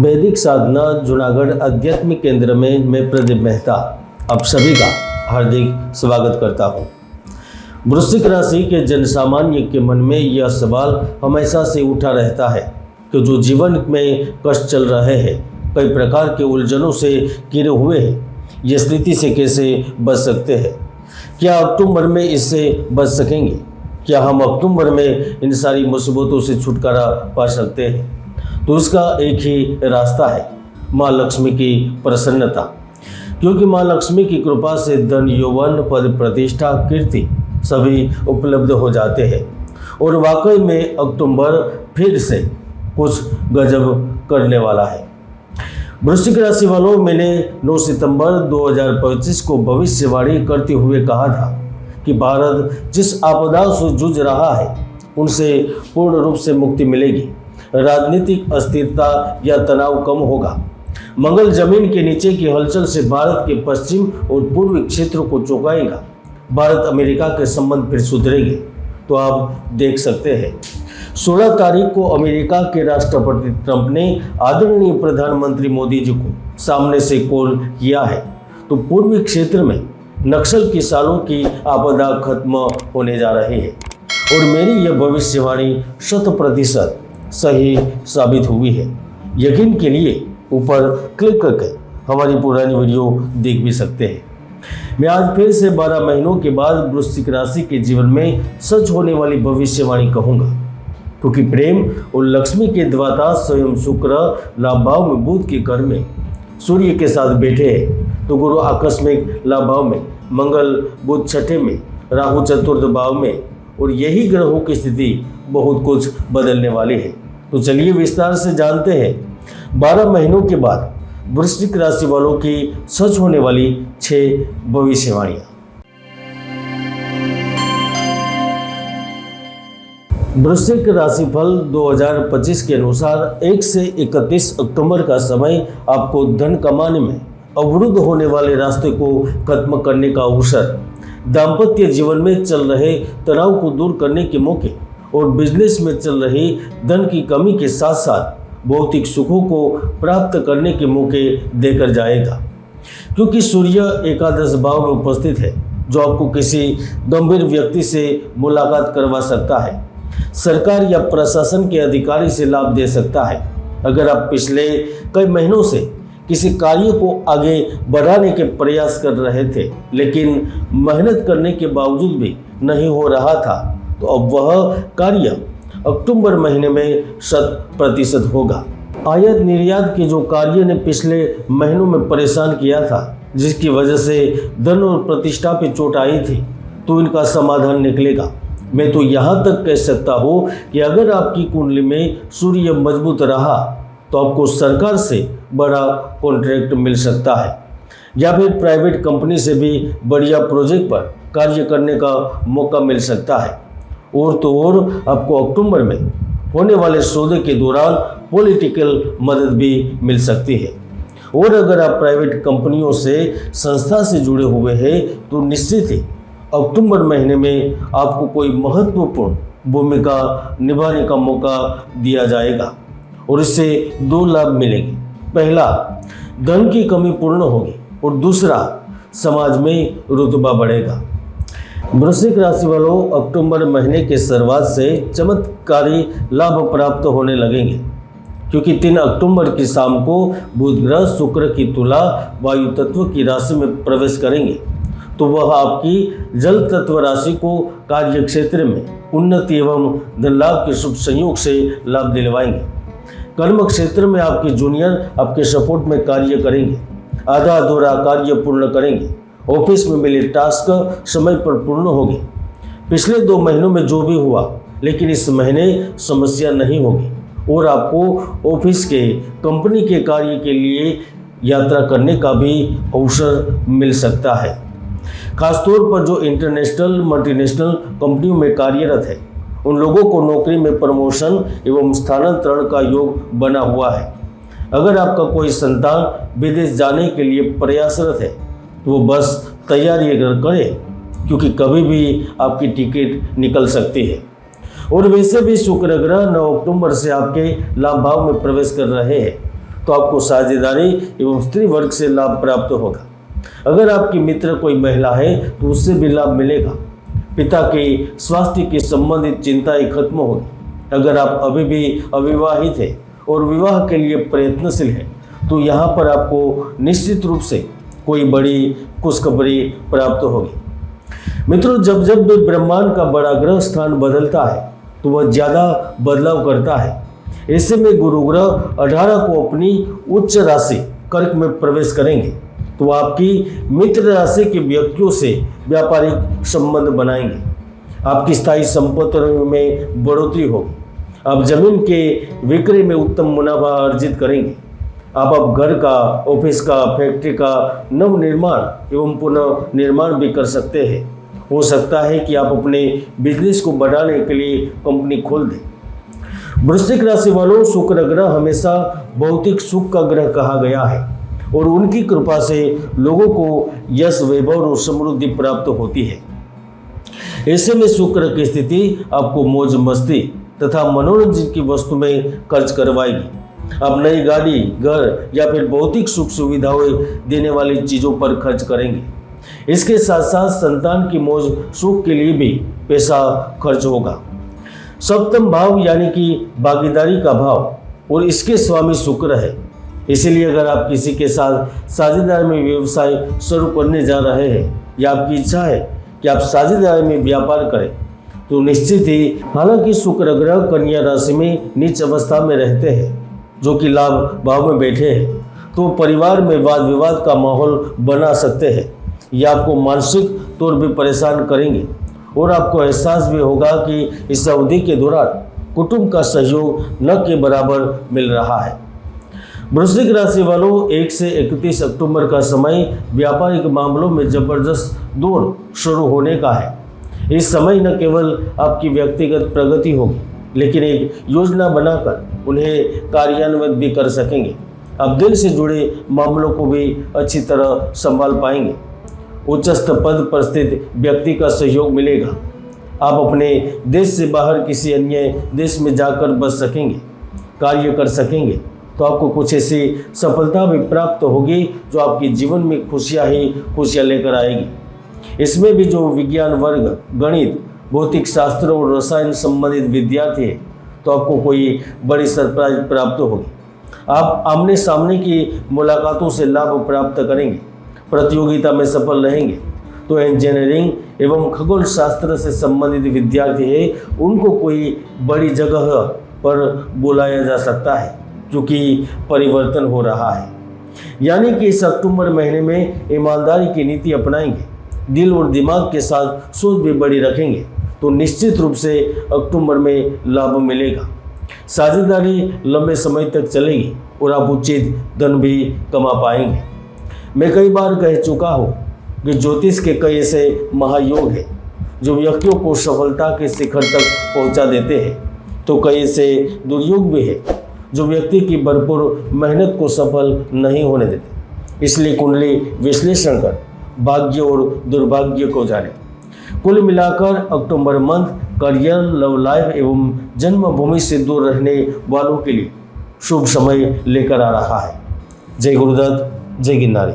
वैदिक साधना जूनागढ़ आध्यात्मिक केंद्र में मैं प्रदीप मेहता आप सभी का हार्दिक स्वागत करता हूँ। वृश्चिक राशि के जनसामान्य के मन में यह सवाल हमेशा से उठा रहता है कि जो जीवन में कष्ट चल रहे हैं, कई प्रकार के उलझनों से घिरे हुए हैं, ये स्थिति से कैसे बच सकते हैं? क्या अक्टूबर में इससे बच सकेंगे? क्या हम अक्टूबर में इन सारी मुसीबतों से छुटकारा पा सकते हैं? तो इसका एक ही रास्ता है, माँ लक्ष्मी की प्रसन्नता। क्योंकि माँ लक्ष्मी की कृपा से धन, यौवन, पद, प्रतिष्ठा, कीर्ति सभी उपलब्ध हो जाते हैं। और वाकई में अक्टूबर फिर से कुछ गजब करने वाला है। वृश्चिक राशि वालों, मैंने 9 सितंबर 2025 को भविष्यवाणी करते हुए कहा था कि भारत जिस आपदा से जूझ रहा है उनसे पूर्ण रूप से मुक्ति मिलेगी। राजनीतिक अस्थिरता या तनाव कम होगा। मंगल जमीन के नीचे की हलचल से भारत के पश्चिम और पूर्वी क्षेत्र को चौंकाएगा। भारत अमेरिका के संबंध फिर सुधरेंगे। तो आप देख सकते हैं 16 तारीख को अमेरिका के राष्ट्रपति ट्रंप ने आदरणीय प्रधानमंत्री मोदी जी को सामने से कॉल किया है। तो पूर्वी क्षेत्र में नक्सल की सालों की आपदा खत्म होने जा रही है और मेरी यह भविष्यवाणी 100% सही साबित हुई है। यकीन के लिए ऊपर क्लिक करके हमारी पुरानी वीडियो देख भी सकते हैं। मैं आज फिर से 12 महीनों के बाद वृश्चिक राशि के जीवन में सच होने वाली भविष्यवाणी कहूँगा, क्योंकि प्रेम और लक्ष्मी के द्वाता स्वयं शुक्र लाभ भाव में बुध के घर में सूर्य के साथ बैठे हैं। तो गुरु आकस्मिक लाभ भाव में, मंगल बुध छठे में, राहु चतुर्थ भाव में, और यही ग्रहों की स्थिति बहुत कुछ बदलने वाली है। तो चलिए विस्तार से जानते हैं 12 महीनों के बाद वृश्चिक राशि वालों की सच होने वाली 6 भविष्यवाणियां। वृश्चिक राशिफल 2025 के अनुसार 1 से 31 अक्टूबर का समय आपको धन कमाने में अवरुद्ध होने वाले रास्ते को खत्म करने का अवसर, दाम्पत्य जीवन में चल रहे तनाव को दूर करने के मौके और बिजनेस में चल रही धन की कमी के साथ साथ भौतिक सुखों को प्राप्त करने के मौके देकर जाएगा। क्योंकि सूर्य एकादश भाव में उपस्थित है, जो आपको किसी गंभीर व्यक्ति से मुलाकात करवा सकता है, सरकार या प्रशासन के अधिकारी से लाभ दे सकता है। अगर आप पिछले कई महीनों से किसी कार्य को आगे बढ़ाने के प्रयास कर रहे थे, लेकिन मेहनत करने के बावजूद भी नहीं हो रहा था, तो अब वह कार्य अक्टूबर महीने में 100% होगा। आयात निर्यात के जो कार्य ने पिछले महीनों में परेशान किया था, जिसकी वजह से धन और प्रतिष्ठा पे चोट आई थी, तो इनका समाधान निकलेगा। मैं तो यहाँ तक कह सकता हूँ कि अगर आपकी कुंडली में सूर्य मजबूत रहा तो आपको सरकार से बड़ा कॉन्ट्रैक्ट मिल सकता है, या फिर प्राइवेट कंपनी से भी बढ़िया प्रोजेक्ट पर कार्य करने का मौका मिल सकता है। और तो और आपको अक्टूबर में होने वाले सौदे के दौरान पॉलिटिकल मदद भी मिल सकती है। और अगर आप प्राइवेट कंपनियों से, संस्था से जुड़े हुए हैं, तो निश्चित ही अक्टूबर महीने में आपको कोई महत्वपूर्ण भूमिका निभाने का मौका दिया जाएगा और इससे 2 लाभ मिलेंगे। पहला, धन की कमी पूर्ण होगी और दूसरा, समाज में रुतबा बढ़ेगा। वृश्चिक राशि वालों, अक्टूबर महीने के शुरुआत से चमत्कारी लाभ प्राप्त होने लगेंगे, क्योंकि 3 अक्टूबर की शाम को बुध ग्रह शुक्र की तुला वायु तत्व की राशि में प्रवेश करेंगे। तो वह आपकी जल तत्व राशि को कार्य क्षेत्र में उन्नति एवं धन लाभ के शुभ संयोग से लाभ दिलवाएंगे। कर्म क्षेत्र में आपके जूनियर आपके सपोर्ट में कार्य करेंगे, आधा अधूरा कार्य पूर्ण करेंगे। ऑफिस में मिले टास्क समय पर पूर्ण होंगे। पिछले 2 महीनों में जो भी हुआ, लेकिन इस महीने समस्या नहीं होगी और आपको ऑफिस के, कंपनी के कार्य के लिए यात्रा करने का भी अवसर मिल सकता है। खासतौर पर जो इंटरनेशनल, मल्टीनेशनल कंपनियों में कार्यरत है, उन लोगों को नौकरी में प्रमोशन एवं स्थानांतरण का योग बना हुआ है। अगर आपका कोई संतान विदेश जाने के लिए प्रयासरत है, तो वो बस तैयारी करें, क्योंकि कभी भी आपकी टिकट निकल सकती है। और वैसे भी शुक्र ग्रह 9 अक्टूबर से आपके लाभ भाव में प्रवेश कर रहे हैं, तो आपको साझेदारी एवं स्त्री वर्ग से लाभ प्राप्त होगा। अगर आपकी मित्र कोई महिला है तो उससे भी लाभ मिलेगा। पिता के स्वास्थ्य के संबंधित चिंताएं खत्म होगी। अगर आप अभी भी अविवाहित हैं और विवाह के लिए प्रयत्नशील हैं तो यहाँ पर आपको निश्चित रूप से कोई बड़ी खुशखबरी प्राप्त होगी। मित्रों, जब जब भी ब्रह्मांड का बड़ा ग्रह स्थान बदलता है तो वह ज़्यादा बदलाव करता है। ऐसे में गुरु ग्रह 18 को अपनी उच्च राशि कर्क में प्रवेश करेंगे तो आपकी मित्र राशि के व्यक्तियों से व्यापारिक संबंध बनाएंगे। आपकी स्थायी संपत्ति में बढ़ोतरी होगी। आप जमीन के विक्रय में उत्तम मुनाफा अर्जित करेंगे। आप अब घर का, ऑफिस का, फैक्ट्री का नव निर्माण एवं पुनः निर्माण भी कर सकते हैं। हो सकता है कि आप अपने बिजनेस को बढ़ाने के लिए कंपनी खोल दें। वृश्चिक राशि वालों, शुक्र ग्रह हमेशा भौतिक सुख का ग्रह कहा गया है और उनकी कृपा से लोगों को यश, वैभव और समृद्धि प्राप्त होती है। ऐसे में शुक्र की स्थिति आपको मौज मस्ती तथा मनोरंजन की वस्तु में खर्च करवाएगी। आप नई गाड़ी, घर या फिर भौतिक सुख सुविधाएं देने वाली चीज़ों पर खर्च करेंगे। इसके साथ साथ संतान की मौज सुख के लिए भी पैसा खर्च होगा। सप्तम भाव यानी कि भागीदारी का भाव और इसके स्वामी शुक्र है। इसीलिए अगर आप किसी के साथ साझेदारी में व्यवसाय शुरू करने जा रहे हैं या आपकी इच्छा है कि आप साझेदारी में व्यापार करें तो निश्चित ही, हालांकि शुक्र ग्रह कन्या राशि में नीच अवस्था में रहते हैं जो कि लाभ भाव में बैठे हैं, तो परिवार में वाद विवाद का माहौल बना सकते हैं। यह आपको मानसिक तौर पर परेशान करेंगे और आपको एहसास भी होगा कि इस अवधि के दौरान कुटुंब का सहयोग न के बराबर मिल रहा है। वृश्चिक राशि वालों, 1 से 31 अक्टूबर का समय व्यापारिक मामलों में जबरदस्त दौड़ शुरू होने का है। इस समय न केवल आपकी व्यक्तिगत प्रगति होगी लेकिन एक योजना बनाकर उन्हें कार्यान्वित भी कर सकेंगे। आप दिल से जुड़े मामलों को भी अच्छी तरह संभाल पाएंगे। उच्चस्थ पद पर स्थित व्यक्ति का सहयोग मिलेगा। आप अपने देश से बाहर किसी अन्य देश में जाकर बस सकेंगे, कार्य कर सकेंगे, तो आपको कुछ ऐसी सफलता भी प्राप्त होगी जो आपके जीवन में खुशियाँ ही खुशियाँ लेकर आएगी। इसमें भी जो विज्ञान वर्ग, गणित, भौतिक शास्त्र और रसायन संबंधित विद्यार्थी है तो आपको कोई बड़ी सरप्राइज प्राप्त होगी। आप आमने सामने की मुलाकातों से लाभ प्राप्त करेंगे, प्रतियोगिता में सफल रहेंगे। तो इंजीनियरिंग एवं खगोल शास्त्र से संबंधित विद्यार्थी है उनको कोई बड़ी जगह पर बुलाया जा सकता है क्योंकि परिवर्तन हो रहा है। यानी कि इस अक्टूबर महीने में ईमानदारी की नीति अपनाएंगे, दिल और दिमाग के साथ सोच भी बड़ी रखेंगे तो निश्चित रूप से अक्टूबर में लाभ मिलेगा। साझेदारी लंबे समय तक चलेगी और आप उचित धन भी कमा पाएंगे। मैं कई बार कह चुका हूँ कि ज्योतिष के कई ऐसे महायोग हैं जो व्यक्तियों को सफलता के शिखर तक पहुँचा देते हैं, तो कई ऐसे दुर्योग भी है जो व्यक्ति की भरपूर मेहनत को सफल नहीं होने देते। इसलिए कुंडली विश्लेषण कर भाग्य और दुर्भाग्य को जाने। कुल मिलाकर अक्टूबर मंथ करियर, लव लाइफ एवं जन्मभूमि से दूर रहने वालों के लिए शुभ समय लेकर आ रहा है। जय गुरुदत्त, जय गिरनारी।